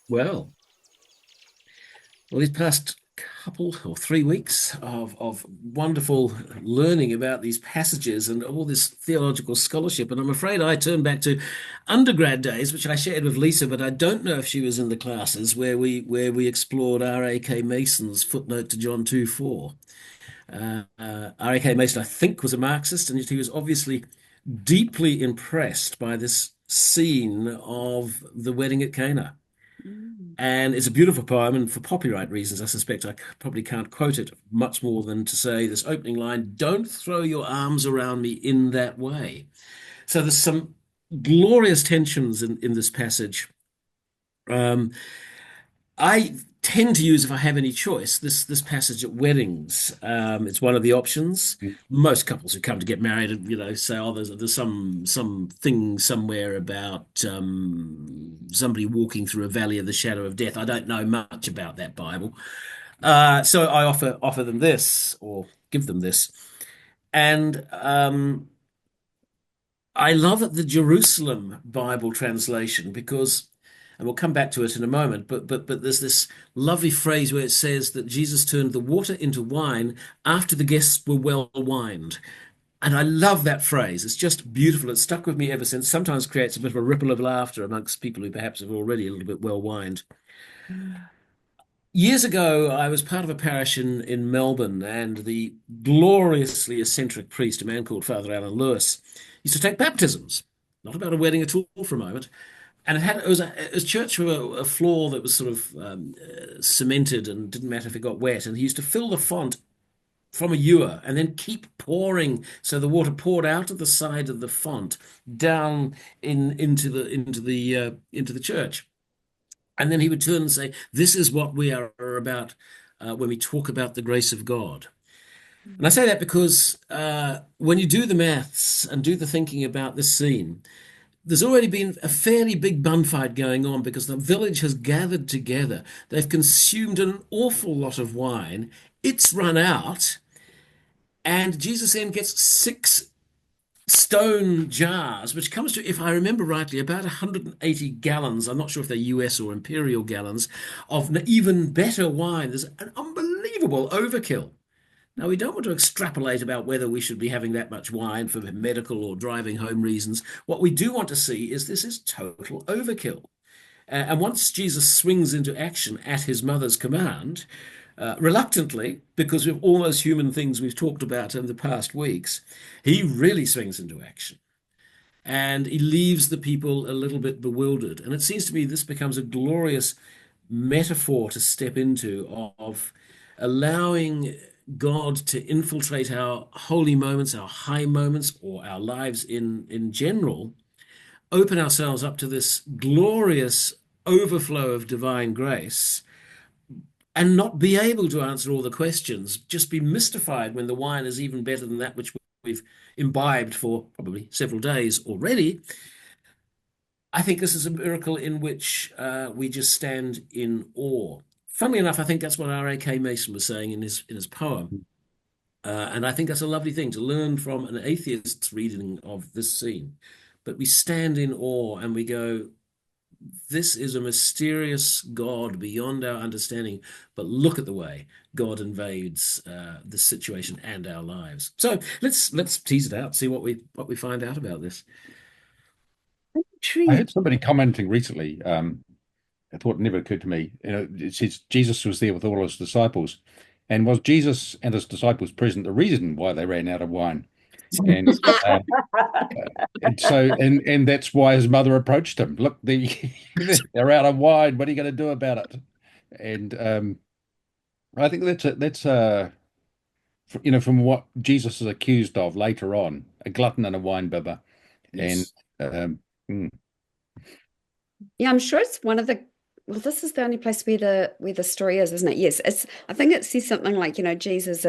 Well, these past couple or 3 weeks of wonderful learning about these passages and all this theological scholarship, and I'm afraid I turned back to undergrad days, which I shared with Lisa, but I don't know if she was in the classes where we explored R.A.K. Mason's footnote to John 2:4. R.A.K. Mason, I think, was a Marxist, and he was obviously deeply impressed by this scene of the wedding at Cana. Mm. And it's a beautiful poem, and for copyright reasons, I suspect probably can't quote it much more than to say this opening line, "Don't throw your arms around me in that way." So there's some glorious tensions in this passage. Um, I tend to use, if I have any choice, this passage at weddings. It's one of the options. Most couples who come to get married, say, "Oh, there's some thing somewhere about somebody walking through a valley of the shadow of death." I don't know much about that Bible, so I offer them this or give them this, and I love it, the Jerusalem Bible translation, because, and we'll come back to it in a moment, but there's this lovely phrase where it says that Jesus turned the water into wine after the guests were well wined. And I love that phrase. It's just beautiful. It's stuck with me ever since. Sometimes creates a bit of a ripple of laughter amongst people who perhaps are already a little bit well wined. Years ago, I was part of a parish in Melbourne, and the gloriously eccentric priest, a man called Father Alan Lewis, used to take baptisms. Not about a wedding at all for a moment. And it was a church with a floor that was sort of cemented and didn't matter if it got wet. And he used to fill the font from a ewer and then keep pouring, so the water poured out of the side of the font down into the church. And then he would turn and say, "This is what we are about when we talk about the grace of God." And I say that because when you do the maths and do the thinking about this scene, there's already been a fairly big bun fight going on because the village has gathered together. They've consumed an awful lot of wine. It's run out, and Jesus then gets 6 stone jars, which comes to, if I remember rightly, about 180 gallons. I'm not sure if they're US or imperial gallons of even better wine. There's an unbelievable overkill. Now, we don't want to extrapolate about whether we should be having that much wine for medical or driving home reasons. What we do want to see is this is total overkill. And once Jesus swings into action at his mother's command, reluctantly, because of all those human things we've talked about in the past weeks, he really swings into action. And he leaves the people a little bit bewildered. And it seems to me this becomes a glorious metaphor to step into of allowing God to infiltrate our holy moments, our high moments, or our lives in general, open ourselves up to this glorious overflow of divine grace, and not be able to answer all the questions, just be mystified when the wine is even better than that which we've imbibed for probably several days already. I think this is a miracle in which we just stand in awe. Funnily enough, I think that's what R.A.K. Mason was saying in his poem. And I think that's a lovely thing to learn from an atheist's reading of this scene. But we stand in awe and we go, this is a mysterious God beyond our understanding. But look at the way God invades this situation and our lives. So let's tease it out, see what we find out about this. I Intrigued. heard somebody commenting recently. I thought it never occurred to me. It says Jesus was there with all his disciples, and was Jesus and his disciples present the reason why they ran out of wine? And uh, and that's why his mother approached him. Look, they're out of wine. What are you going to do about it? And I think from what Jesus is accused of later on, a glutton and a wine bibber, and Yes. um, mm, Yeah, I'm sure it's one of the, well, this is the only place where the story is, isn't it? Yes, I think it says something like, Jesus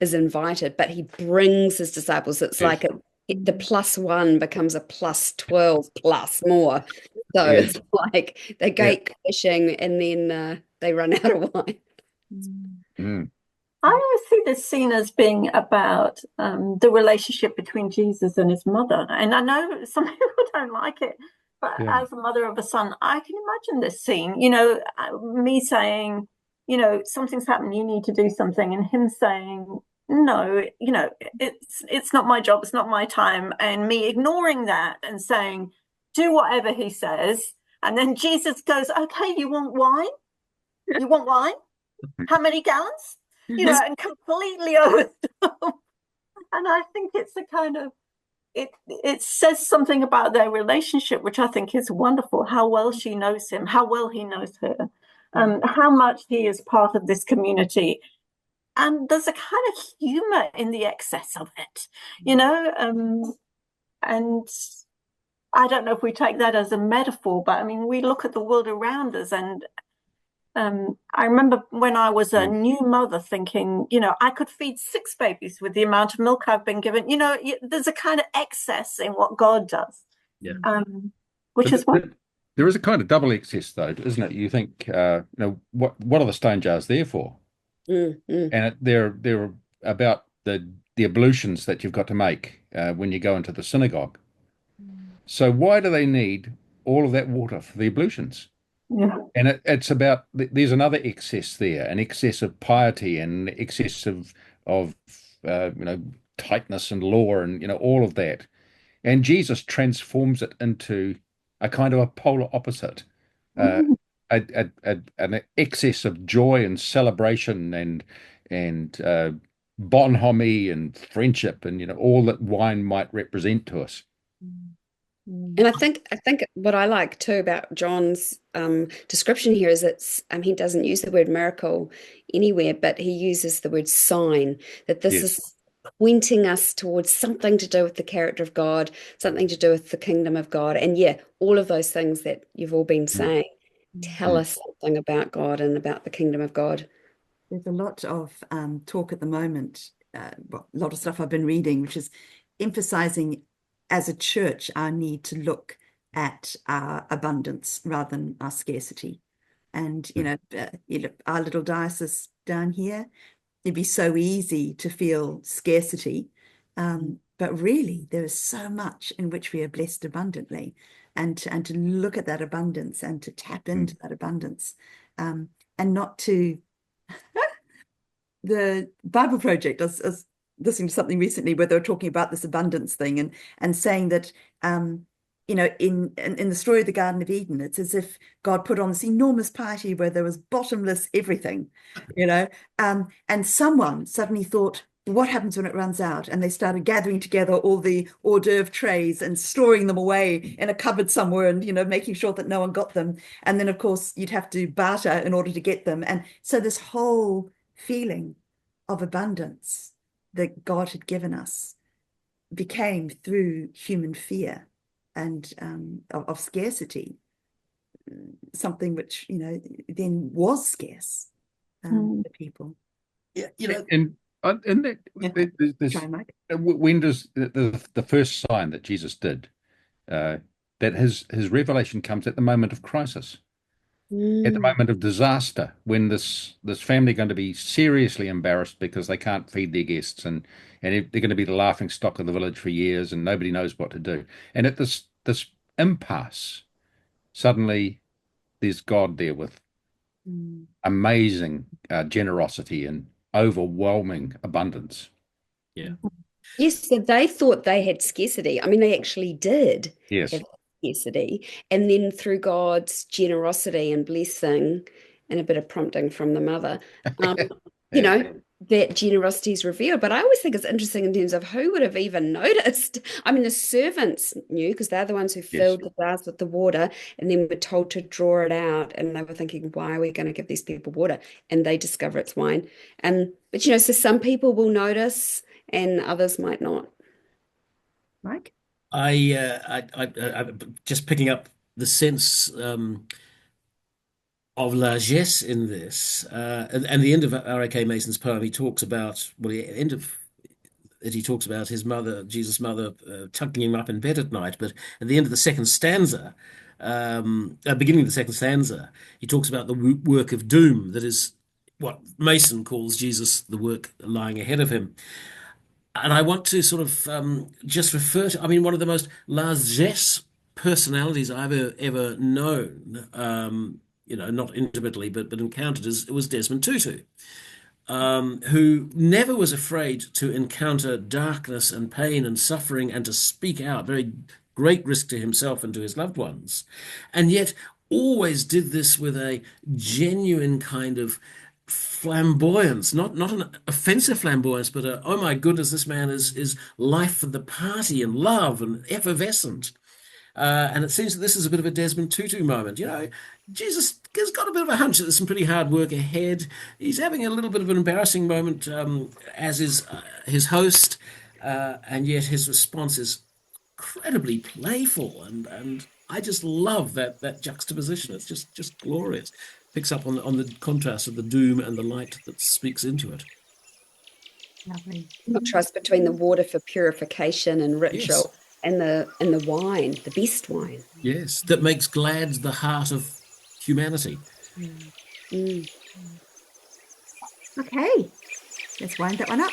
is invited, but he brings his disciples. It's yes, like the +1 becomes a +12 plus more. So yeah, it's like they yeah. go fishing and then they run out of wine. Mm. I always see this scene as being about the relationship between Jesus and his mother. And I know some people don't like it, But Yeah. as a mother of a son, I can imagine this scene, me saying, something's happened, you need to do something, and him saying, no, it's not my job, it's not my time, and me ignoring that and saying, do whatever he says. And then Jesus goes, okay, you want wine? You want wine? How many gallons? And completely overstop. And I think it's a kind of it says something about their relationship, which I think is wonderful. How well she knows him, how well he knows her, how much he is part of this community. And there's a kind of humor in the excess of it, and I don't know if we take that as a metaphor, but I mean, we look at the world around us, and I remember when I was a new mother thinking, I could feed 6 babies with the amount of milk I've been given. There's a kind of excess in what God does, Yeah. which is what. There is a kind of double excess, though, isn't it? You think, what are the stone jars there for? And they're about the ablutions that you've got to make when you go into the synagogue. So why do they need all of that water for the ablutions? Yeah. And it's about there's another excess there, an excess of piety and excess of tightness and law and all of that. And Jesus transforms it into a kind of a polar opposite, an excess of joy and celebration and bonhomie and friendship and all that wine might represent to us. And I think what I like too about John's description here is he doesn't use the word miracle anywhere, but he uses the word sign, that this Yes. is pointing us towards something to do with the character of God, something to do with the kingdom of God. And yeah, all of those things that you've all been saying tell us something about God and about the kingdom of God. There's a lot of talk at the moment, a lot of stuff I've been reading, which is emphasizing as a church our need to look at our abundance rather than our scarcity. And, our little diocese down here, it'd be so easy to feel scarcity. But really, there is so much in which we are blessed abundantly, and to look at that abundance and to tap into that abundance, and not to. The Bible Project, I was listening to something recently where they were talking about this abundance thing and saying that in the story of the Garden of Eden, it's as if God put on this enormous party where there was bottomless everything, and someone suddenly thought, what happens when it runs out? And they started gathering together all the hors d'oeuvre trays and storing them away in a cupboard somewhere and, making sure that no one got them. And then, of course, you'd have to barter in order to get them. And so this whole feeling of abundance that God had given us became through human fear and of scarcity, something which, then was scarce for people. Yeah, And there's Try, Mike. when does the first sign that Jesus did, that his revelation comes at the moment of crisis, at the moment of disaster, when this family are going to be seriously embarrassed because they can't feed their guests, and they're going to be the laughing stock of the village for years, and nobody knows what to do. And at this impasse, suddenly there's God there with amazing generosity and overwhelming abundance. Yeah. Yes, so they thought they had scarcity. I mean, they actually did Yes. have scarcity. And then through God's generosity and blessing and a bit of prompting from the mother, that generosity is revealed. But I always think it's interesting in terms of who would have even noticed. I mean, the servants knew because they're the ones who filled the jars with the water and then were told to draw it out. And they were thinking, why are we going to give these people water? And they discover it's wine. But so some people will notice and others might not. Mike? I just picking up the sense of largesse in this, and the end of R.A.K. Mason's poem, he talks about he talks about his mother, Jesus' mother, tucking him up in bed at night. But at the end of the second stanza, beginning of the second stanza, he talks about the work of doom that is what Mason calls Jesus, the work lying ahead of him. And I want to sort of just refer to, I mean, one of the most largesse personalities I've ever known, not intimately, but encountered, was Desmond Tutu, who never was afraid to encounter darkness and pain and suffering and to speak out, very great risk to himself and to his loved ones, and yet always did this with a genuine kind of flamboyance, not an offensive flamboyance, but oh my goodness, this man is life for the party and love and effervescent. And it seems that this is a bit of a Desmond Tutu moment. Jesus has got a bit of a hunch that there's some pretty hard work ahead. He's having a little bit of an embarrassing moment, as is his host, and yet his response is incredibly playful, and I just love that juxtaposition. It's just glorious. Picks up on the contrast of the doom and the light that speaks into it. Lovely. Contrast between the water for purification and ritual, Yes. and the wine, the best wine. Yes, that makes glad the heart of humanity. Mm. Okay, let's wind that one up.